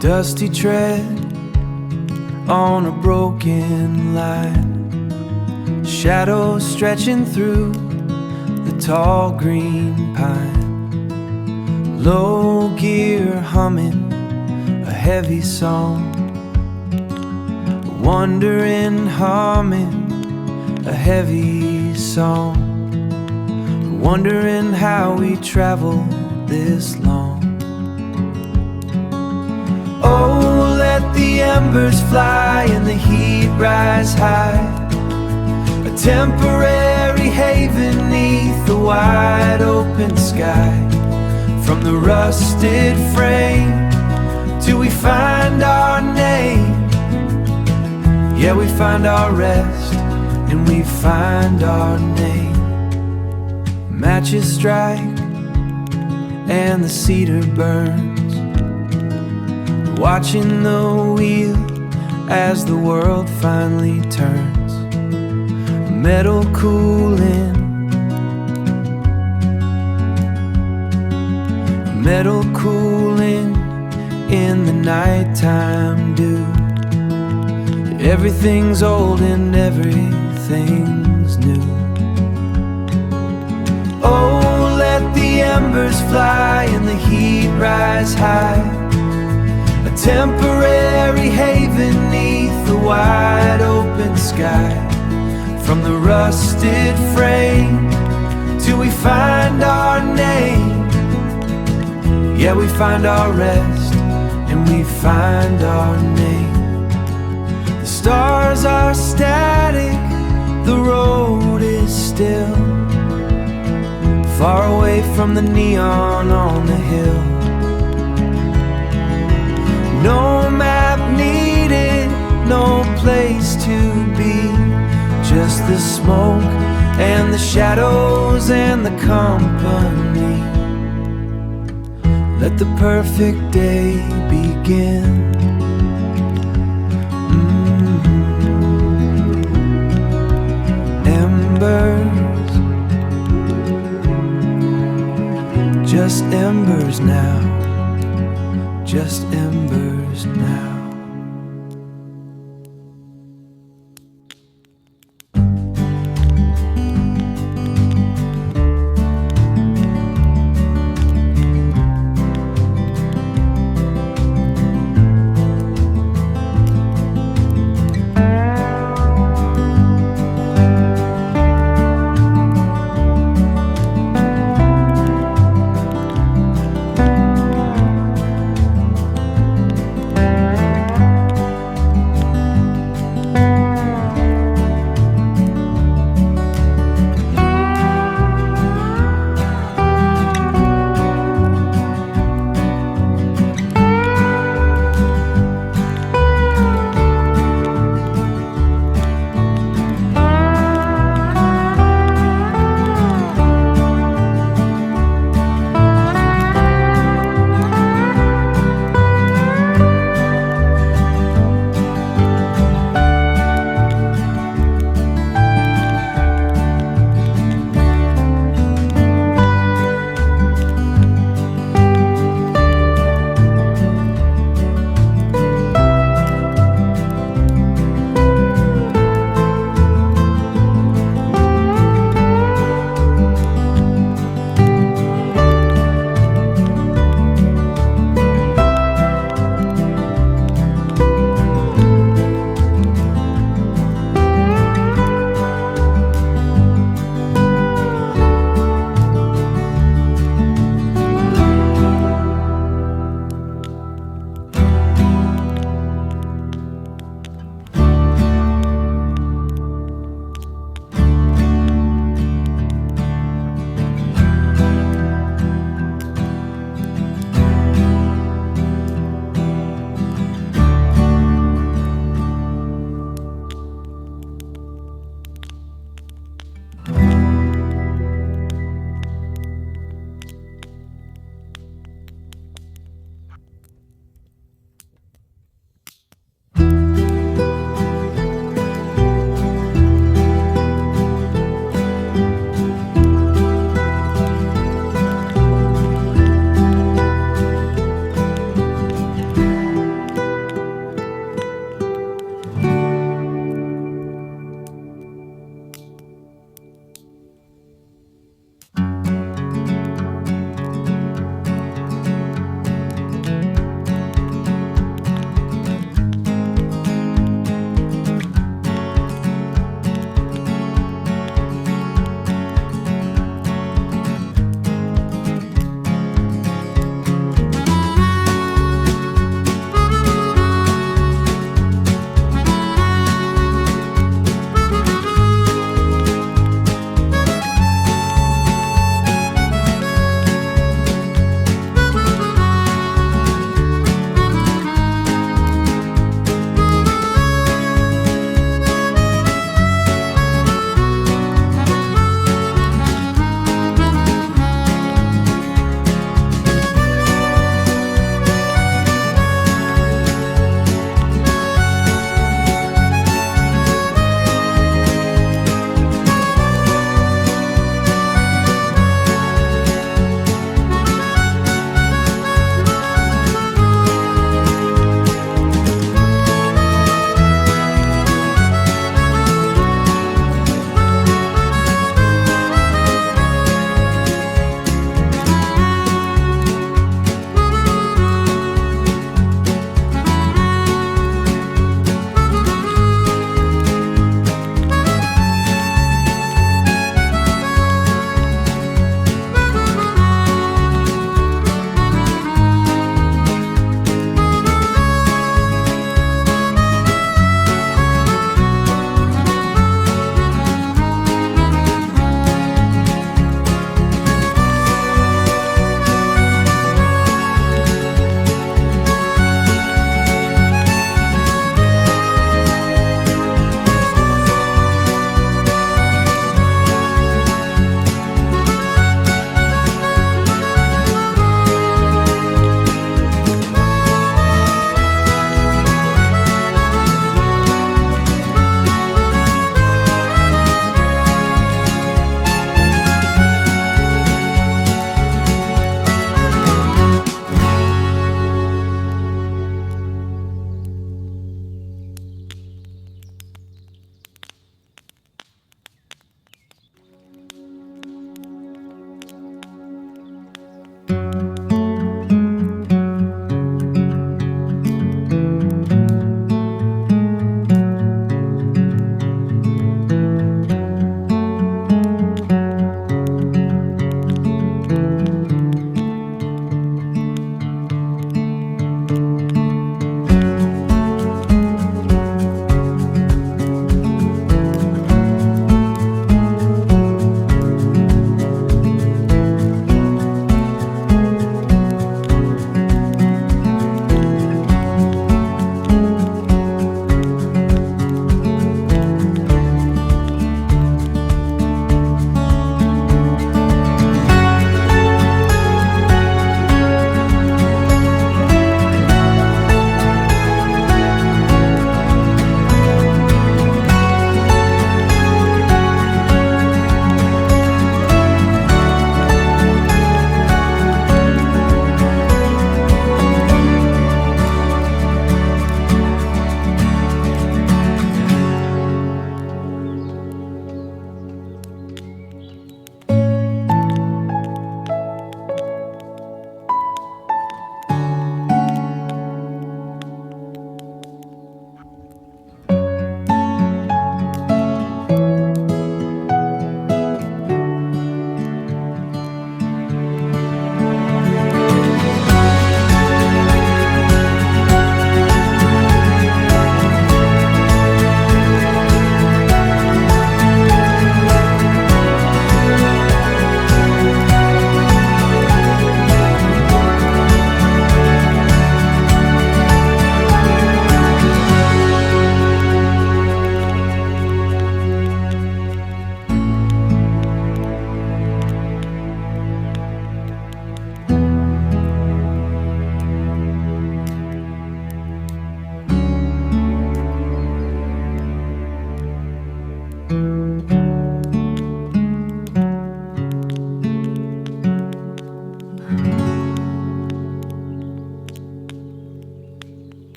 Dusty tread on a broken line, shadows stretching through the tall green pine, low gear humming a heavy song, wandering humming a heavy song, wondering how we traveled this long. Oh, let the embers fly and the heat rise high, a temporary haven neath the wide open sky. From the rusted frame till we find our name, yeah, we find our rest and we find our name. Matches strike and the cedar burns, watching the wheel as the world finally turns. Metal cooling, metal cooling in the nighttime dew. Everything's old and everything's new. Oh, let the embers fly and the heat rise high, a temporary haven neath the wide open sky. From the rusted frame till we find our name, yeah, we find our rest and we find our name. The stars are static, the road is still, far away from the neon on the hill. No map needed, no place to be, just the smoke and the shadows and the company. Let the perfect day begin. Embers, just embers now, just embers now.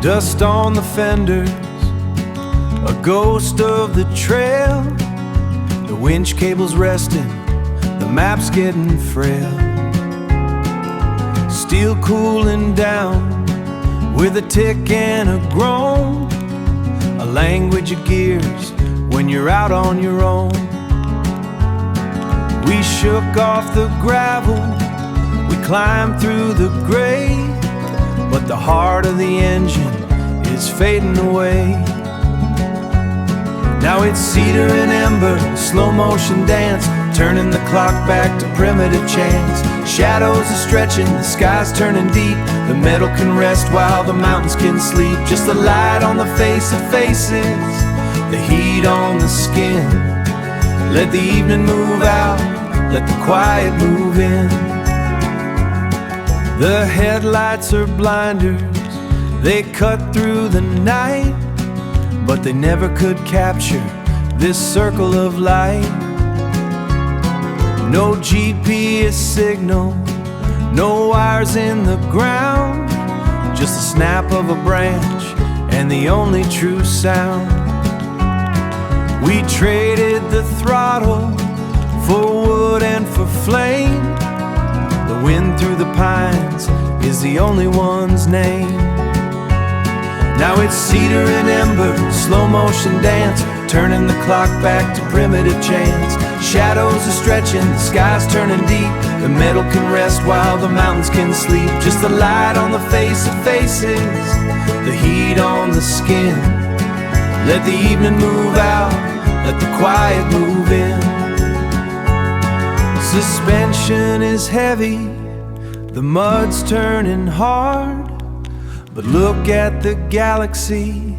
dust on the fenders, a ghost of the trail. The winch cable's resting, the map's getting frail. Steel cooling down with a tick and a groan, a language of gears when you're out on your own. We shook off the gravel, we climbed through the gray, but the heart of the engine is fading away. Now it's cedar and ember, slow motion dance, turning the clock back to primitive chants. Shadows are stretching, the sky's turning deep, the metal can rest while the mountains can sleep. Just the light on the face of faces, the heat on the skin. Let the evening move out, let the quiet move in. The headlights are blinders, they cut through the night, but they never could capture this circle of light. No GPS signal, no wires in the ground, just the snap of a branch and the only true sound. We traded the throttle for wood and for flame. The wind through the pines is the only one's name. Now it's cedar and ember, slow motion dance, turning the clock back to primitive chants. Shadows are stretching, the sky's turning deep, the metal can rest while the mountains can sleep. Just the light on the face of faces, the heat on the skin. Let the evening move out, let the quiet move in. Suspension is heavy, the mud's turning hard, but look at the galaxy,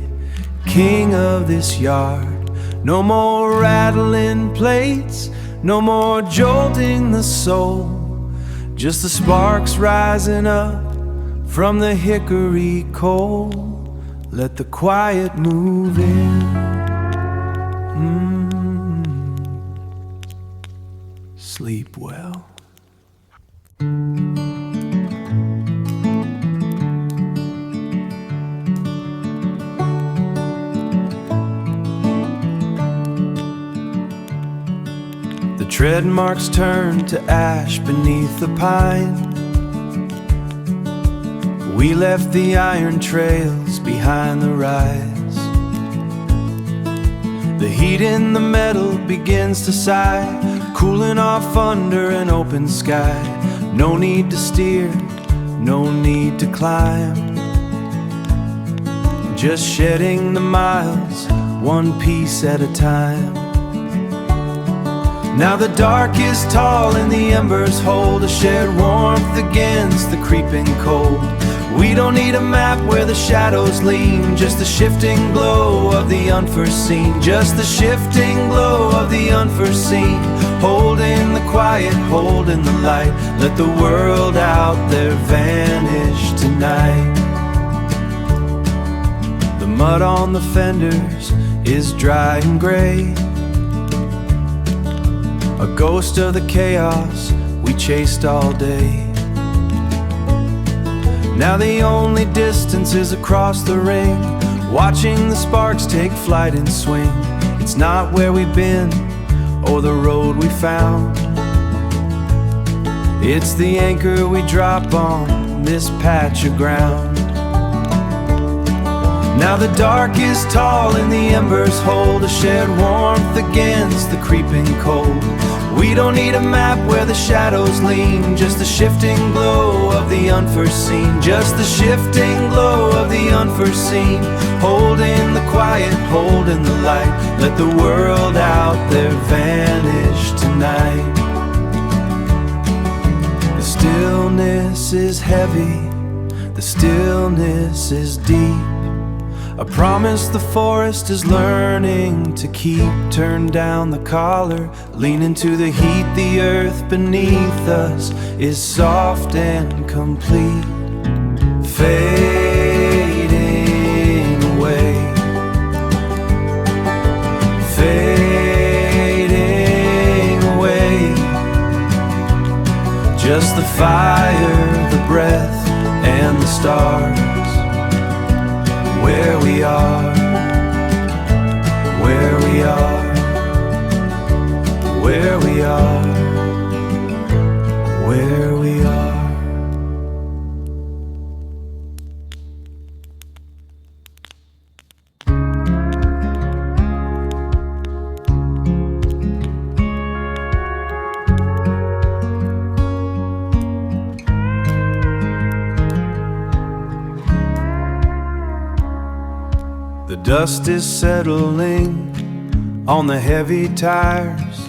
king of this yard. No more rattling plates, no more jolting the soul, just the sparks rising up from the hickory coal. Let the quiet move in. Sleep well. Tread marks turn to ash beneath the pine. We left the iron trails behind the rise. The heat in the metal begins to sigh, cooling off under an open sky. No need to steer, no need to climb, just shedding the miles, one piece at a time. Now the dark is tall and the embers hold a shared warmth against the creeping cold. We don't need a map where the shadows lean, just the shifting glow of the unforeseen. Just the shifting glow of the unforeseen. Holding the quiet, holding the light. Let the world out there vanish tonight. The mud on the fenders is dry and gray, a ghost of the chaos we chased all day. Now the only distance is across the ring, watching the sparks take flight and swing. It's not where we've been or the road we found, it's the anchor we drop on this patch of ground. Now the dark is tall and the embers hold a shared warmth against the creeping cold. We don't need a map where the shadows lean, just the shifting glow of the unforeseen. Just the shifting glow of the unforeseen. Holding the quiet, holding the light. Let the world out there vanish tonight. The stillness is heavy, the stillness is deep. I promise the forest is learning to keep. Turn down the collar, lean into the heat. The earth beneath us is soft and complete. Fading away, fading away. Just the fire, the breath, and the stars. where we are, where we are, where we are, where we are. The dust is settling on the heavy tires.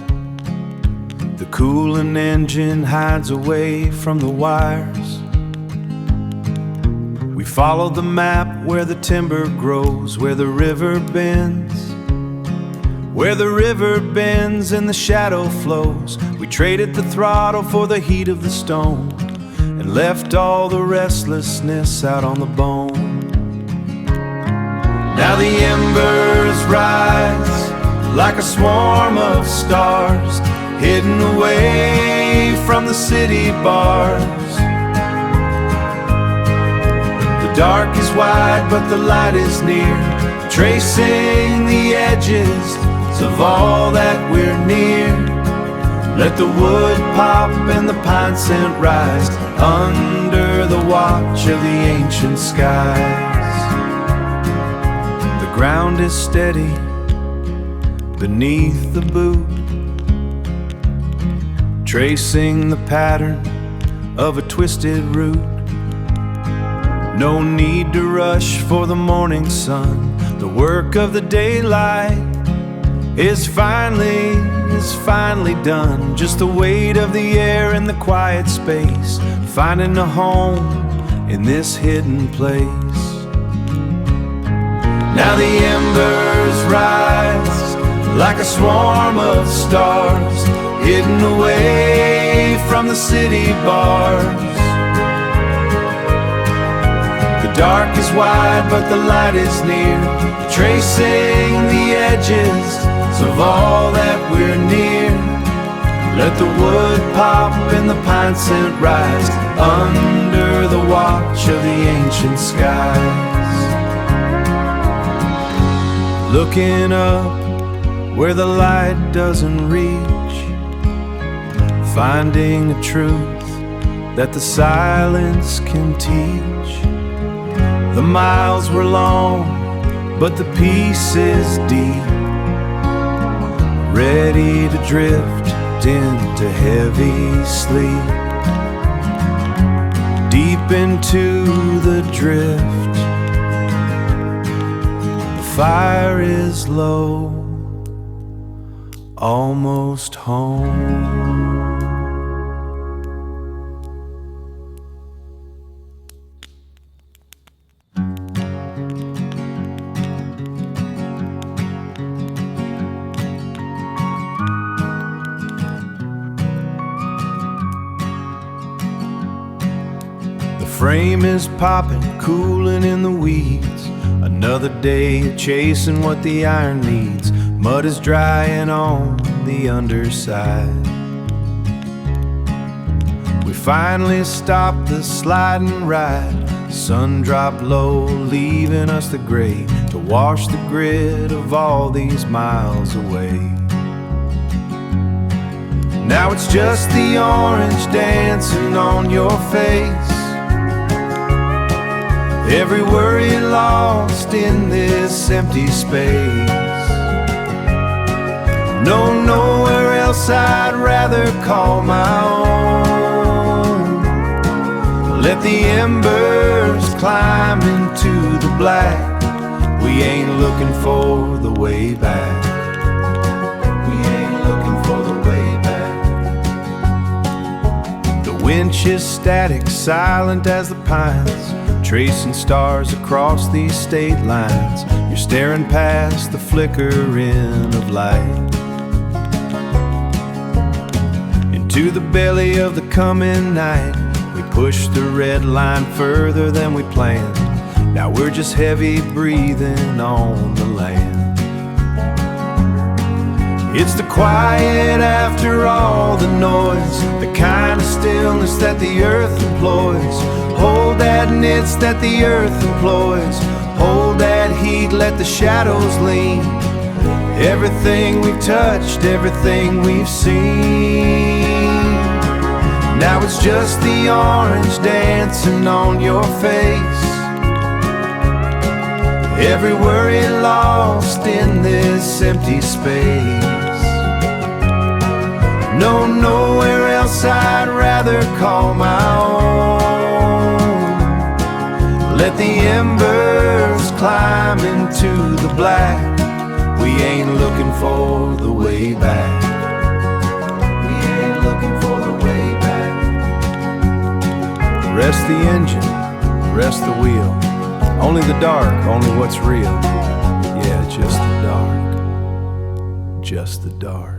The cooling engine hides away from the wires. We follow the map where the timber grows, where the river bends, where the river bends and the shadow flows. We traded the throttle for the heat of the stone and left all the restlessness out on the bone. Now the embers rise like a swarm of stars, hidden away from the city bars. The dark is wide, but the light is near, tracing the edges of all that we're near. Let the wood pop and the pine scent rise under the watch of the ancient skies. The ground is steady beneath the boot, tracing the pattern of a twisted route. No need to rush for the morning sun. The work of the daylight is finally done. Just the weight of the air and the quiet space, finding a home in this hidden place. Now the embers rise like a swarm of stars, hidden away from the city bars. The dark is wide, but the light is near, tracing the edges of all that we're near. Let the wood pop and the pine scent rise under the watch of the ancient skies. Looking up where the light doesn't reach, finding a truth that the silence can teach. The miles were long, but the peace is deep, ready to drift into heavy sleep. Deep into the drift, the fire is low, almost home. The frame is popping, cooling in the weeds. Another day chasing what the iron needs. Mud is drying on the underside. We finally stopped the sliding ride. Sun dropped low, leaving us the gray to wash the grit of all these miles away. Now it's just the orange dancing on your face, every worry lost in this empty space. No, nowhere else I'd rather call my own. Let the embers climb into the black. We ain't looking for the way back. We ain't looking for the way back. The winch is static, silent as the pines, tracing stars across these state lines. You're staring past the flickering of light into the belly of the coming night. We pushed the red line further than we planned. Now we're just heavy breathing on the land. It's the quiet after all the noise, the kind of stillness that the earth employs. Hold that knits that the earth employs. Hold that heat, let the shadows lean. Everything we've touched, everything we've seen. Now it's just the orange dancing on your face. Every worry lost in this empty space. No, nowhere else I'd rather call my own. Let the embers climb into the black. We ain't looking for the way back. We ain't looking for the way back. Rest the engine, rest the wheel. Only the dark, only what's real. Yeah, just the dark, just the dark.